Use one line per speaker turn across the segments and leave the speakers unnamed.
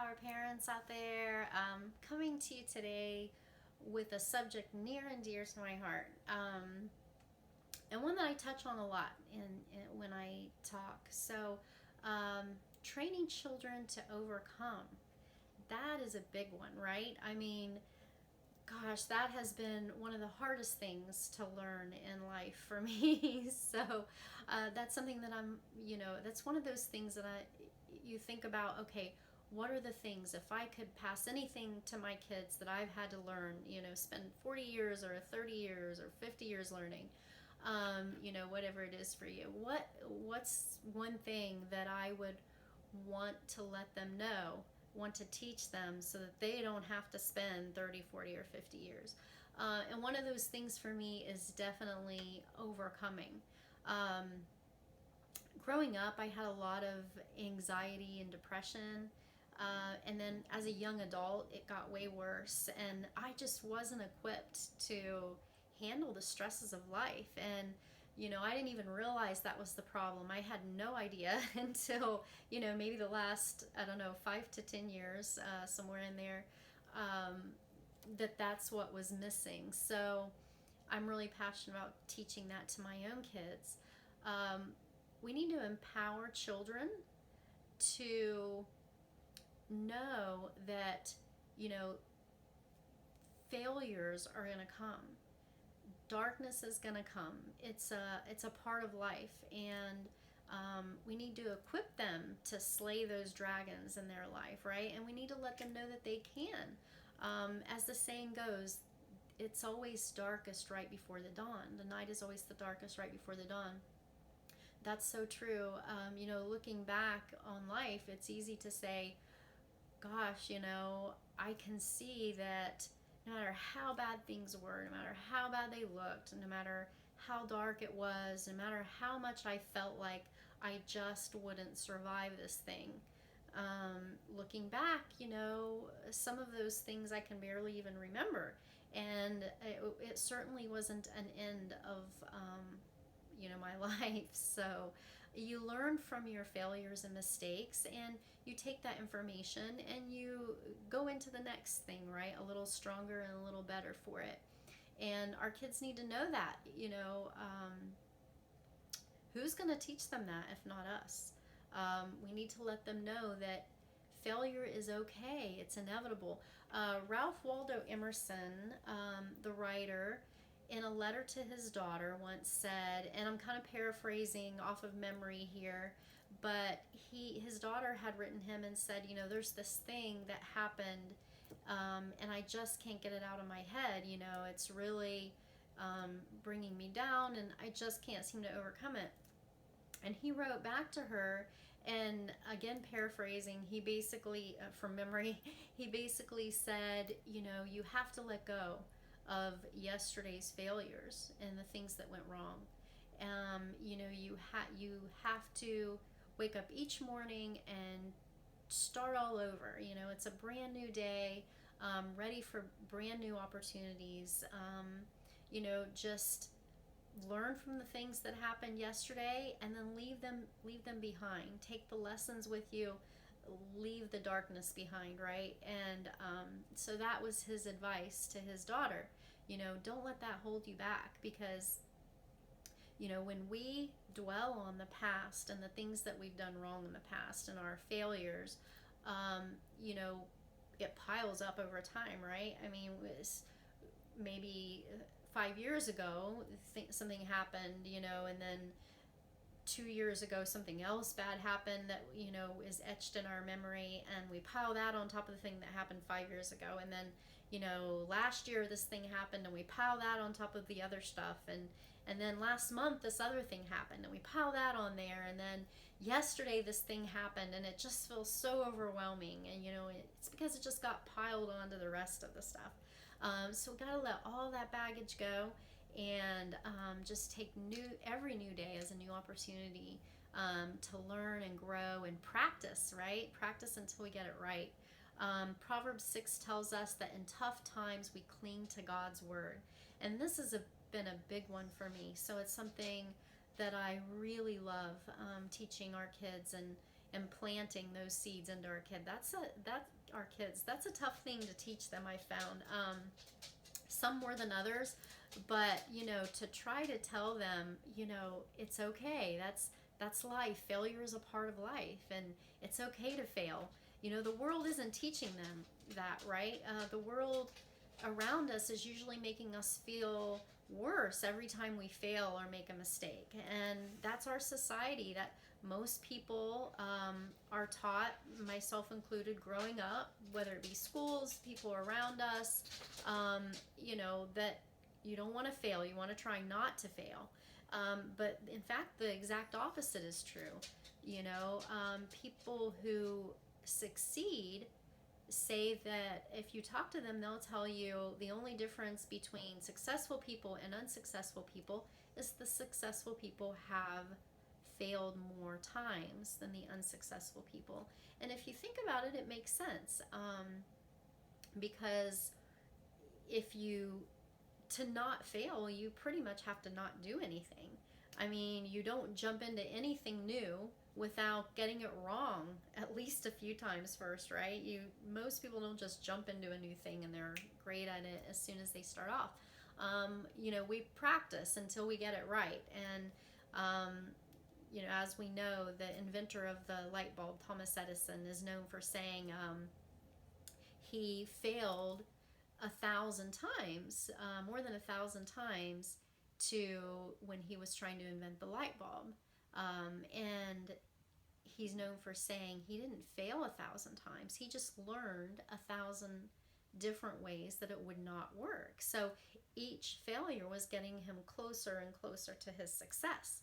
Power parents out there. Coming to you today with a subject near and dear to my heart, and one that I touch on a lot when I talk. So, training children to overcome. That is a big one, right? I mean, gosh, that has been one of the hardest things to learn in life for me. So that's something that that's one of those things that you think about, okay, what are the things, if I could pass anything to my kids that I've had to learn, spend 40 years or 30 years or 50 years learning, whatever it is for you. What's one thing that I would want to let them know, want to teach them so that they don't have to spend 30, 40, or 50 years. And one of those things for me is definitely overcoming. Um, Growing up, I had a lot of anxiety and depression. And then as a young adult, it got way worse. And I just wasn't equipped to handle the stresses of life. And, I didn't even realize that was the problem. I had no idea until, maybe the last, I don't know, 5 to 10 years, somewhere in there, um, that's what was missing. So I'm really passionate about teaching that to my own kids. Um, we need to empower children to know that, you know, failures are going to come. Darkness is going to come. It's a part of life, and we need to equip them to slay those dragons in their life, right? And we need to let them know that they can. As the saying goes, it's always darkest right before the dawn. The night is always the darkest right before the dawn. That's so true. Looking back on life, it's easy to say, gosh, I can see that no matter how bad things were, no matter how bad they looked, no matter how dark it was, no matter how much I felt like I just wouldn't survive this thing. Looking back, some of those things I can barely even remember. And it certainly wasn't an end of my life. So you learn from your failures and mistakes, and you take that information and you go into the next thing, right? A little stronger and a little better for it. And our kids need to know that, who's going to teach them that if not us? We need to let them know that failure is okay, it's inevitable. Ralph Waldo Emerson, the writer, in a letter to his daughter once said, and I'm kind of paraphrasing off of memory here, but his daughter had written him and said, there's this thing that happened, and I just can't get it out of my head. It's really bringing me down, and I just can't seem to overcome it. And he wrote back to her, and again, paraphrasing, he basically, from memory, he basically said, you have to let go of yesterday's failures and the things that went wrong. You have to wake up each morning and start all over. It's a brand new day, ready for brand new opportunities. Just learn from the things that happened yesterday, and then leave them behind. Take the lessons with you, leave the darkness behind, right? And so that was his advice to his daughter. Don't let that hold you back, because when we dwell on the past and the things that we've done wrong in the past and our failures, um, you know it piles up over time, right? I mean, maybe 5 years ago something happened, and then 2 years ago something else bad happened that is etched in our memory, and we pile that on top of the thing that happened 5 years ago, and then last year this thing happened, and we pile that on top of the other stuff, and then last month this other thing happened, and we pile that on there, and then yesterday this thing happened, and it just feels so overwhelming, and it's because it just got piled onto the rest of the stuff. So we gotta let all that baggage go, and just take every new day as a new opportunity, to learn and grow and practice, right? Practice until we get it right. Proverbs 6 tells us that in tough times we cling to God's word. And this has been a big one for me. So it's something that I really love, teaching our kids. and planting those seeds into our kids. That's a tough thing to teach them, I found. Some more than others, but to try to tell them, it's okay. That's life. Failure is a part of life, and it's okay to fail. The world isn't teaching them that, right? The world around us is usually making us feel worse every time we fail or make a mistake, and that's our society. That most people are taught, myself included, growing up, whether it be schools, people around us, that you don't want to fail. You want to try not to fail. But in fact, the exact opposite is true. People who succeed say that if you talk to them, they'll tell you the only difference between successful people and unsuccessful people is the successful people have failed more times than the unsuccessful people. And if you think about it, it makes sense, because to not fail, you pretty much have to not do anything. I mean, you don't jump into anything new without getting it wrong at least a few times first, right? Most people don't just jump into a new thing and they're great at it as soon as they start off. We practice until we get it right. And as we know, the inventor of the light bulb, Thomas Edison, is known for saying he failed 1,000 times, more than 1,000 times, when he was trying to invent the light bulb. And he's known for saying he didn't fail 1,000 times. He just learned 1,000 different ways that it would not work. So each failure was getting him closer and closer to his success.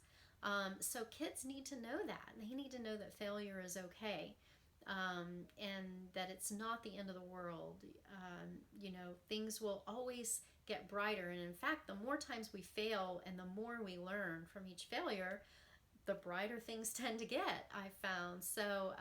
So kids need to know that. They need to know that failure is okay. And that it's not the end of the world. Things will always get brighter. And in fact, the more times we fail and the more we learn from each failure, the brighter things tend to get, I found. So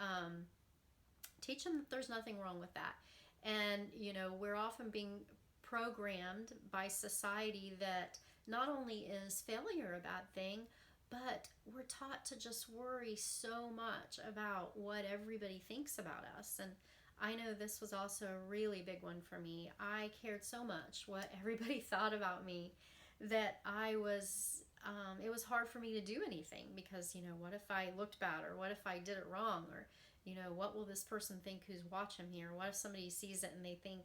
teach them that there's nothing wrong with that. And, we're often being programmed by society that not only is failure a bad thing, but we're taught to just worry so much about what everybody thinks about us. And I know this was also a really big one for me. I cared so much what everybody thought about me that it was hard for me to do anything because, what if I looked bad, or what if I did it wrong, or, what will this person think who's watching me, or what if somebody sees it and they think,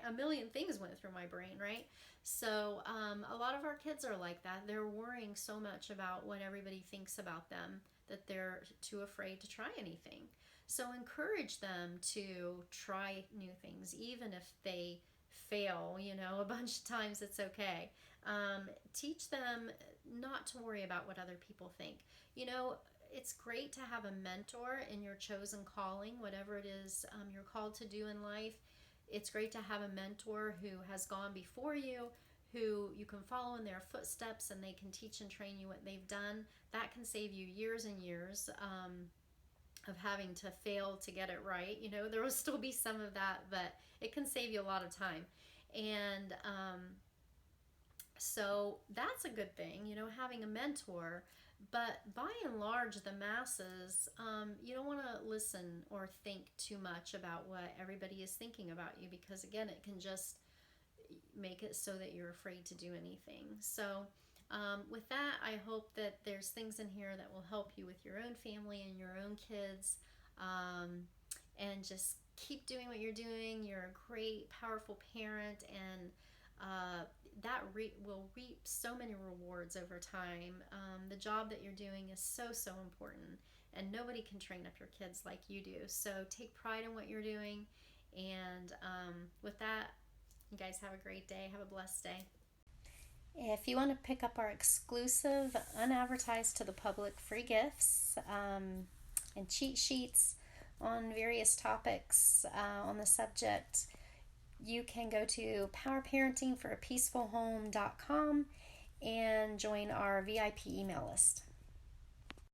a million things went through my brain, right? So a lot of our kids are like that. They're worrying so much about what everybody thinks about them that they're too afraid to try anything. So encourage them to try new things, even if they fail, a bunch of times. It's okay. Teach them not to worry about what other people think. It's great to have a mentor in your chosen calling, whatever it is you're called to do in life. It's great to have a mentor who has gone before you, who you can follow in their footsteps, and they can teach and train you what they've done. That can save you years and years of having to fail to get it right. There will still be some of that, but it can save you a lot of time. And so that's a good thing, having a mentor. But by and large, the masses, you don't want to listen or think too much about what everybody is thinking about you, because again, it can just make it so that you're afraid to do anything. So with that, I hope that there's things in here that will help you with your own family and your own kids, and just keep doing what you're doing. You're a great, powerful parent, and that will reap so many rewards over time. The job that you're doing is so, so important, and nobody can train up your kids like you do. So take pride in what you're doing, and with that, you guys have a great day. Have a blessed day. If you want to pick up our exclusive, unadvertised to the public free gifts and cheat sheets on various topics on the subject, you can go to powerparentingforapeacefulhome.com and join our VIP email list.